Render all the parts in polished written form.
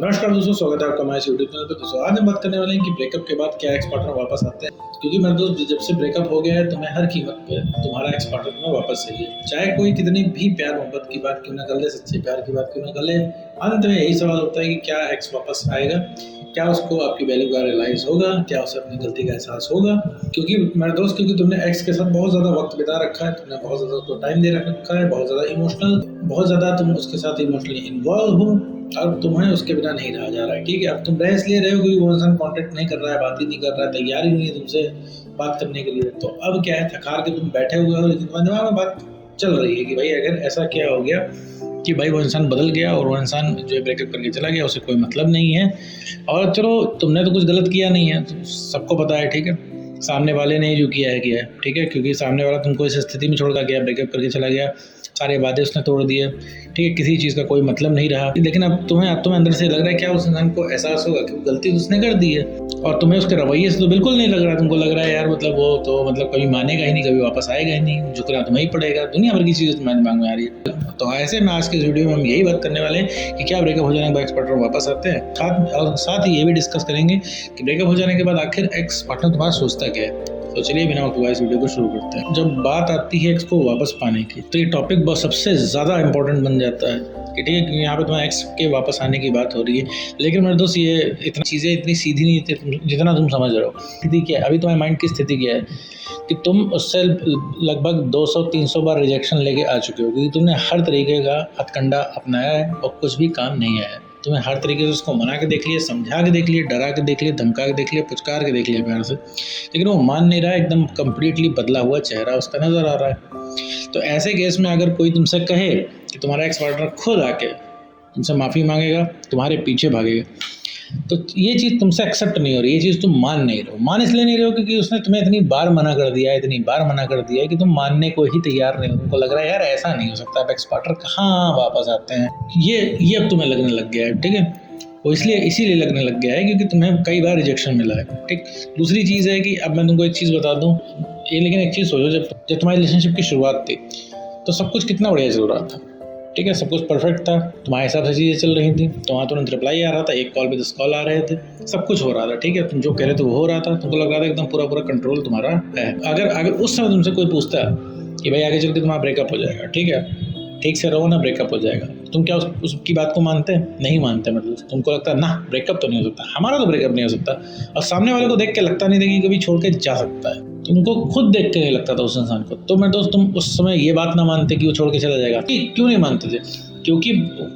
नमस्कार दोस्तों, स्वागत है आपका हमारे यूट्यूब चैनल पर। दोस्तों आज हम बात करने वाले हैं कि ब्रेकअप के बाद क्या एक्स पार्टनर वापस आते हैं। क्योंकि मेरे दोस्त, जब से ब्रेकअप हो गया है तुम्हें हर कीमत पे तुम्हारा एक्स पार्टनर तुम्हें वापस चाहिए। चाहे कोई कितनी भी प्यार मोहब्बत की बात क्यों ना कर ले, सच्चे प्यार की बात क्यों ना कर ले, अंत में यही सवाल होता है कि क्या एक्स वापस आएगा, क्या उसको आपकी वैल्यू का रियलाइज होगा, क्या उसे अपनी गलती का एहसास होगा। क्योंकि मेरे दोस्त, क्योंकि तुमने एक्स के साथ बहुत ज्यादा वक्त बिता रखा है, तुमने बहुत ज्यादा उसको टाइम दे रखा है, बहुत ज्यादा इमोशनल, बहुत ज्यादा तुम उसके साथ इमोशनली इन्वॉल्व हो। अब तुम्हें उसके बिना नहीं रहा जा रहा है, ठीक है। अब तुम रह इसलिए रहे हो क्योंकि वो इंसान कांटेक्ट नहीं कर रहा है, बात ही नहीं कर रहा है, तैयार ही नहीं है तुमसे बात करने के लिए। तो अब क्या है, थकार के तुम बैठे हुए हो, लेकिन तुम्हारे दिमाग में बात चल रही है कि भाई अगर ऐसा क्या हो गया कि भाई वो इंसान बदल गया और वो इंसान जो है ब्रेकअप करके चला गया, उसे कोई मतलब नहीं है। और चलो, तुमने तो कुछ गलत किया नहीं है, तो सबको पता है, ठीक है। सामने वाले ने जो किया है, ठीक है, क्योंकि सामने वाला तुमको इस स्थिति में छोड़ कर गया, ब्रेकअप करके चला गया, सारे वादे उसने तोड़ दिए, ठीक है, किसी चीज़ का कोई मतलब नहीं रहा। लेकिन अब तुम्हें अंदर से लग रहा है, क्या उस इंसान को एहसास होगा कि गलती उसने कर दी है। और तुम्हें उसके रवैये से तो बिल्कुल नहीं लग रहा, तुमको लग रहा है यार मतलब वो तो मतलब कभी मानेगा ही नहीं, कभी वापस आएगा ही नहीं, झुकना तुम्हें ही पड़ेगा। दुनिया भर की चीज़ें तुम्हारे दिमाग में आ रही है। तो ऐसे में आज के इस वीडियो में हम यही बात करने वाले हैं कि क्या ब्रेकअप हो जाने के बाद एक्स पार्टनर वापस आते हैं, और साथ ही ये भी डिस्कस करेंगे कि ब्रेकअप हो जाने के बाद आखिर एक्स पार्टनर तुम्हारा सोचता क्या है। तो चलिए बिना वक्त इस वीडियो को शुरू करते हैं। जब बात आती है एक्स को वापस पाने की, तो ये टॉपिक बहुत सबसे ज़्यादा इंपॉर्टेंट बन जाता है कि ठीक है, क्योंकि यहाँ पे तुम्हारे एक्स के वापस आने की बात हो रही है। लेकिन मेरे दोस्त, ये इतनी चीज़ें इतनी सीधी नहीं थी जितना तुम समझ रहे हो। स्थिति क्या है, अभी तुम्हारे माइंड की स्थिति क्या है कि तुम उससे लगभग 200-300 बार रिजेक्शन लेके आ चुके हो, क्योंकि तुमने हर तरीके का हथकंडा अपनाया है और कुछ भी काम नहीं आया है। तुम्हें हर तरीके से उसको मना के देख लिया, समझा के देख लिया, डरा के देख लिया, धमका के देख लिया, पुचकार के देख लिया प्यार से, लेकिन वो मान नहीं रहा है। एकदम कम्प्लीटली बदला हुआ चेहरा उसका नज़र आ रहा है। तो ऐसे केस में अगर कोई तुमसे कहे कि तुम्हारा एक्स पार्टनर खुद आके तुमसे माफ़ी मांगेगा, तुम्हारे पीछे भागेगा, तो ये चीज़ तुमसे एक्सेप्ट नहीं हो रही, ये चीज़ तुम मान नहीं रहे हो। मान इसलिए नहीं रहे हो क्योंकि उसने तुम्हें इतनी बार मना कर दिया है, इतनी बार मना कर दिया है कि तुम मानने को ही तैयार नहीं हो। तुमको लग रहा है यार ऐसा नहीं हो सकता, अब एक्स पार्टनर कहाँ वापस आते हैं, ये अब तुम्हें लगने लग गया है, ठीक है। वो इसीलिए लगने लग गया है क्योंकि तुम्हें कई बार रिजेक्शन मिला है, ठीक। दूसरी चीज़ है कि अब मैं तुमको एक चीज़ बता दूँ, ये लेकिन एक चीज़ सोचो, जब तुम्हारी रिलेशनशिप की शुरुआत थी तो सब कुछ कितना बढ़िया चल रहा था, ठीक है, सब कुछ परफेक्ट था, तुम्हारे हिसाब से चीज़ें चल रही थी, तुम्हारा तुरंत रिप्लाई आ रहा था, एक कॉल पे 10 कॉल आ रहे थे, सब कुछ हो रहा था, ठीक है, तुम जो कह रहे थे वो हो रहा था, तुमको लग रहा था एकदम पूरा कंट्रोल तुम्हारा है। अगर उस समय तुमसे कोई पूछता कि भाई आगे चल के तुम्हारा ब्रेकअप हो जाएगा, ठीक है, ठीक से रहो ना, ब्रेकअप हो जाएगा, तुम क्या उसकी बात को मानते हैं? नहीं मानते। मतलब तुमको लगता है ना ब्रेकअप तो नहीं हो सकता, हमारा तो ब्रेकअप नहीं हो सकता, और सामने वाले को देख के लगता नहीं था कि कभी छोड़ के जा सकता है, तुमको खुद देख के नहीं लगता था उस इंसान को। तो मैं दोस्त, तुम उस समय ये बात ना मानते कि वो छोड़ के चला जाएगा। क्यों नहीं मानते थे? क्योंकि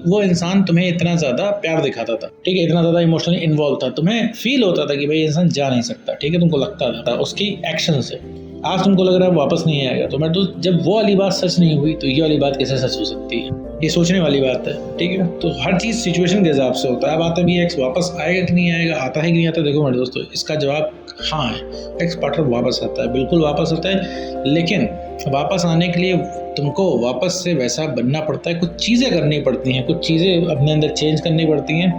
वो इंसान तुम्हें इतना ज़्यादा प्यार दिखाता था, ठीक है, इतना ज़्यादा इमोशनली इन्वॉल्व था, तुम्हें फील होता था कि भाई इंसान जा नहीं सकता, ठीक है, तुमको लगता था उसकी एक्शन से। आज तुमको लग रहा है वापस नहीं आएगा, तो मैं तो जब वो वाली बात सच नहीं हुई तो ये वाली बात कैसे सच हो सकती है? ये सोचने वाली बात है, ठीक है। तो हर चीज़ सिचुएशन के हिसाब से होता है। अब आता भी एक्स वापस आएगा कि नहीं आएगा, आता है कि नहीं आता, देखो मेरे दोस्तों, इसका जवाब हाँ है। एक्स पार्टनर वापस आता है, बिल्कुल वापस आता है, लेकिन वापस आने के लिए तुमको वापस से वैसा बनना पड़ता है, कुछ चीज़ें करनी पड़ती हैं, कुछ चीज़ें अपने अंदर चेंज करनी पड़ती हैं,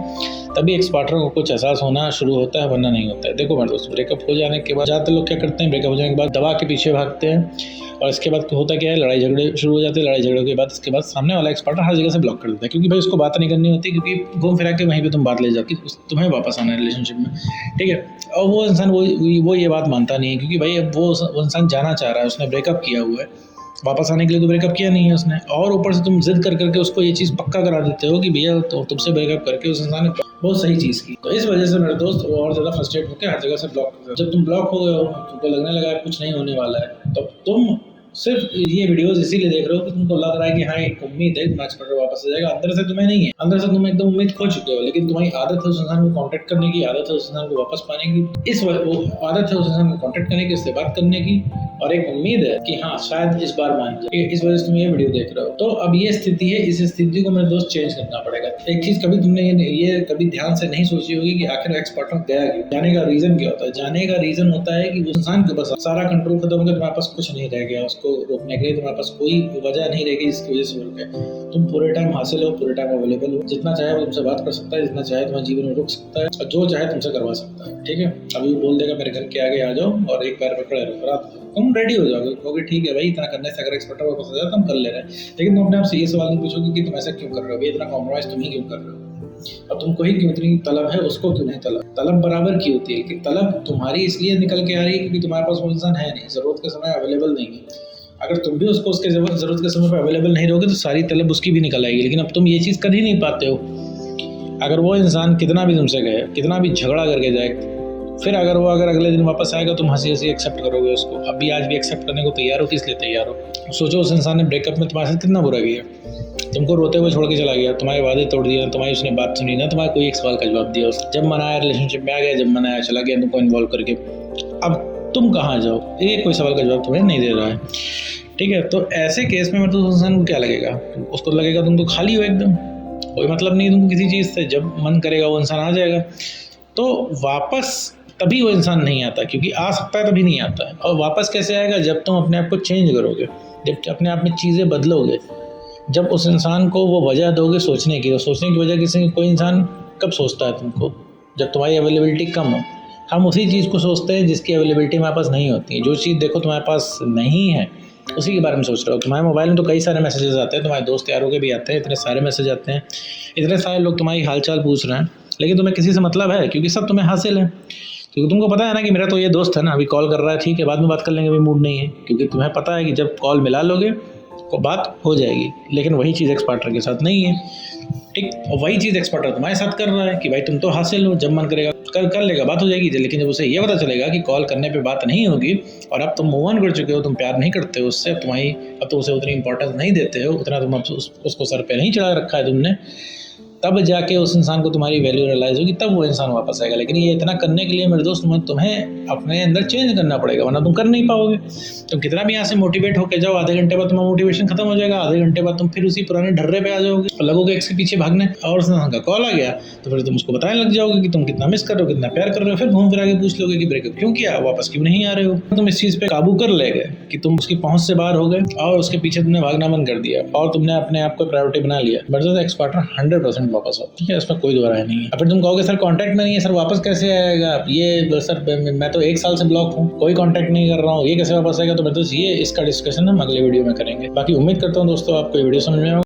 तभी एक्स पार्टनर को कुछ एहसास होना शुरू होता है, वरना नहीं होता है। देखो मेरे दोस्त, ब्रेकअप हो जाने के बाद ज़्यादातर लोग क्या करते हैं, ब्रेकअप हो जाने के बाद दवा के पीछे भागते हैं, और इसके बाद होता क्या है, लड़ाई झगड़े शुरू हो जाते हैं। लड़ाई झगड़े के बाद इसके बाद सामने वाला एक्स पार्टनर हर जगह से ब्लॉक कर देता है, क्योंकि भाई उसको बात नहीं करनी होती, क्योंकि घूम फिरा के वहीं पे तुम बात ले जाती, तुम्हें वापस आना है रिलेशनशिप में, ठीक है। और वो इंसान वो ये बात मानता नहीं है, क्योंकि भाई अब वो इंसान जाना चाह रहा है, उसने ब्रेकअप किया हुआ है, वापस आने के लिए तो ब्रेकअप किया नहीं है उसने, और ऊपर से तुम जिद कर करके उसको ये चीज़ पक्का करा देते हो कि भैया तो तुमसे ब्रेकअप करके उस इंसान ने बहुत सही चीज़ की। तो इस वजह से मेरे दोस्त वो और ज़्यादा फ्रस्ट्रेट होकर हर जगह से ब्लॉक कर। जब तुम ब्लॉक हो गए हो, तुमको लगने लगा है कुछ नहीं होने वाला है, तो तुम सिर्फ ये वीडियोस इसीलिए देख रहे हो कि तुमको लग रहा है कि हाँ एक उम्मीद है कि मैच पर वापस आ जाएगा। अंदर से तुम्हें नहीं है, अंदर से तुम एकदम उम्मीद खो चुके हो, लेकिन तुम्हारी आदत है उस इंसान को कांटेक्ट करने की, आदत है उस इंसान को वापस पाने की, आदत है उस इंसान को कांटेक्ट करने की, उससे बात करने की, और एक उम्मीद है कि हाँ शायद इस बार मान जाए। इस वजह से तुम ये वीडियो देख रहे हो। तो अब ये स्थिति है, इस स्थिति को मेरे दोस्त चेंज करना पड़ेगा। एक चीज कभी तुमने ये कभी ध्यान से नहीं सोची होगी कि आखिर एक्स पार्टनर गया क्यों, जाने का रीजन क्या होता है। जाने का रीजन होता है कि उस इंसान के पास सारा कंट्रोल खत्म हो गया, तुम्हारे पास कुछ नहीं रह गया, उसको रोकने के लिए तुम्हारे पास कोई वजह नहीं रहेगी जिसकी वजह से रुके। तुम पूरे टाइम हासिल हो, पूरे टाइम अवेलेबल हो, जितना चाहे वो तुमसे बात कर सकता है, जितना चाहे तुम्हारे जीवन में रुक सकता है, और जो चाहे तुमसे करवा सकता है, ठीक है। अभी बोल देगा मेरे घर के आगे आ जाओ और एक पैर पर खड़े रहो, रात तुम रेडी हो जाओगे, कहोगे ठीक है भाई, इतना करने से अगर एक्स पार्टनर वापस आ जाए तो हम कर ले रहे हैं। लेकिन तुम अपने आप से ये सवाल नहीं पूछोगे कि तुम ऐसा क्यों कर रहे हो, इतना कॉम्प्रोमाइज तुम ही क्यों कर रहे हो, अब तुमको ही क्यों इतनी तलब है, उसको क्यों नहीं तलब? तलब बराबर की होती है कि तलब तुम्हारी इसलिए निकल के आ रही है क्योंकि तुम्हारे पास वो इंसान है नहीं, ज़रूरत के समय अवेलेबल नहीं है। अगर तुम भी उसको उसके ज़रूरत के समय पर अवेलेबल नहीं रहोगे तो सारी तलब उसकी भी निकल आएगी। लेकिन अब तुम ये चीज़ कर ही नहीं पाते हो। अगर वो इंसान कितना भी तुमसे कहे, कितना भी झगड़ा करके जाए, फिर अगर अगले दिन वापस आएगा, तुम हंसी हंसी एक्सेप्ट करोगे उसको। अभी आज भी एक्सेप्ट करने को तैयार हो, किस लिए तैयार हो? सोचो उस इंसान ने ब्रेकअप में तुम्हारे साथ कितना बुरा किया, तुमको रोते हुए छोड़ के चला गया, तुम्हारे वादे तोड़ दिया, तुम्हारी उसने बात सुनी ना, तुम्हारे कोई एक सवाल का जवाब दिया उसने। जब मनाया रिलेशनशिप में आ गया, जब मनाया चला गया तुमको इन्वॉल्व करके। अब तुम कहाँ जाओ? एक कोई सवाल का जवाब तुम्हें नहीं दे रहा है, ठीक है। तो ऐसे केस में मतलब उस इंसान को क्या लगेगा? उसको लगेगा तुम तो खाली हो एकदम, कोई मतलब नहीं तुमको किसी चीज़ से। जब मन करेगा वो इंसान आ जाएगा। तो वापस तभी वो इंसान नहीं आता, क्योंकि आ सकता है तभी नहीं आता है। और वापस कैसे आएगा? जब तुम अपने आप को चेंज करोगे, जब अपने आप में चीज़ें बदलोगे, जब उस इंसान को वो वजह दोगे सोचने की। और सोचने की वजह किसी कोई इंसान कब सोचता है तुमको? जब तुम्हारी अवेलेबिलिटी कम हो। हम उसी चीज़ को सोचते हैं जिसकी अवेलेबिलिटी हमारे पास नहीं होती है। जो चीज़ देखो तुम्हारे पास नहीं है उसी के बारे में सोच रहे हो। तुम्हारे मोबाइल में तो कई सारे मैसेजेस आते हैं, तुम्हारे दोस्त यारों के भी आते हैं, इतने सारे मैसेज आते हैं, इतने सारे लोग तुम्हारी हालचाल पूछ रहे हैं, लेकिन तुम्हें किसी से मतलब है? क्योंकि सब तुम्हें हासिल है। क्योंकि तुमको पता है ना कि मेरा तो ये दोस्त है ना, अभी कॉल कर रहा है, ठीक है बाद में बात कर लेंगे, अभी मूड नहीं है। क्योंकि तुम्हें पता है कि जब कॉल मिला लोगे तो बात हो जाएगी। लेकिन वही चीज़ एक्स पार्टनर के साथ नहीं है, ठीक। और वही चीज़ एक्स पार्टनर तुम्हारे साथ कर रहा है कि भाई तुम तो हासिल हो, जब मन करेगा कर लेगा, बात हो जाएगी। लेकिन जब उसे ये पता चलेगा कि कॉल करने पे बात नहीं होगी और अब तुम मूव ऑन कर चुके हो, तुम प्यार नहीं करते हो उससे, अब तो उसे उतनी इंपॉर्टेंस नहीं देते हो, उतना तुम उसको सर पे नहीं चढ़ा रखा है तुमने, तब जाके उस इंसान को तुम्हारी वैल्यू रियलाइज़ होगी, तब वो इंसान वापस आएगा। लेकिन ये इतना करने के लिए मेरे दोस्त तुम्हें अपने अंदर चेंज करना पड़ेगा, वरना तुम कर नहीं पाओगे। तुम कितना भी यहाँ से मोटिवेट होकर जाओ, आधे घंटे बाद तुम्हारा मोटिवेशन खत्म हो जाएगा, आधे घंटे बाद तुम फिर उसी पुराने ढर्रे पे आ जाओगे और लगोगे इसके पीछे भागने। और उस इंसान का कॉल आ गया तो फिर तुम उसको बताने लग जाओगे कि तुम कितना मिस कर रहे हो, कितना प्यार कर रहे हो। फिर घूम फिर आगे पूछ लोगे कि ब्रेकअप क्यों किया, वापस क्यों नहीं आ रहे हो। तुम इस चीज़ पे काबू कर ले गए कि तुम उसकी पहुंच से बाहर हो गए और उसके पीछे तुमने भागना बंद कर दिया और तुमने अपने आप को प्रायोरिटी बना लिया। बट एक्स पार्टनर 100% वापस आओ, ठीक है, इसमें कोई दोहराया नहीं है। अब फिर तुम कहोगे सर कांटेक्ट में नहीं है, सर वापस कैसे आएगा? ये सर मैं तो 1 साल से ब्लॉक हूँ, कोई कांटेक्ट नहीं कर रहा हूँ, ये कैसे वापस आएगा? तो मैं तो ये इसका डिस्कशन हम अगले वीडियो में करेंगे। बाकी उम्मीद करता हूँ दोस्तों आपको ये वीडियो समझ में आएगा।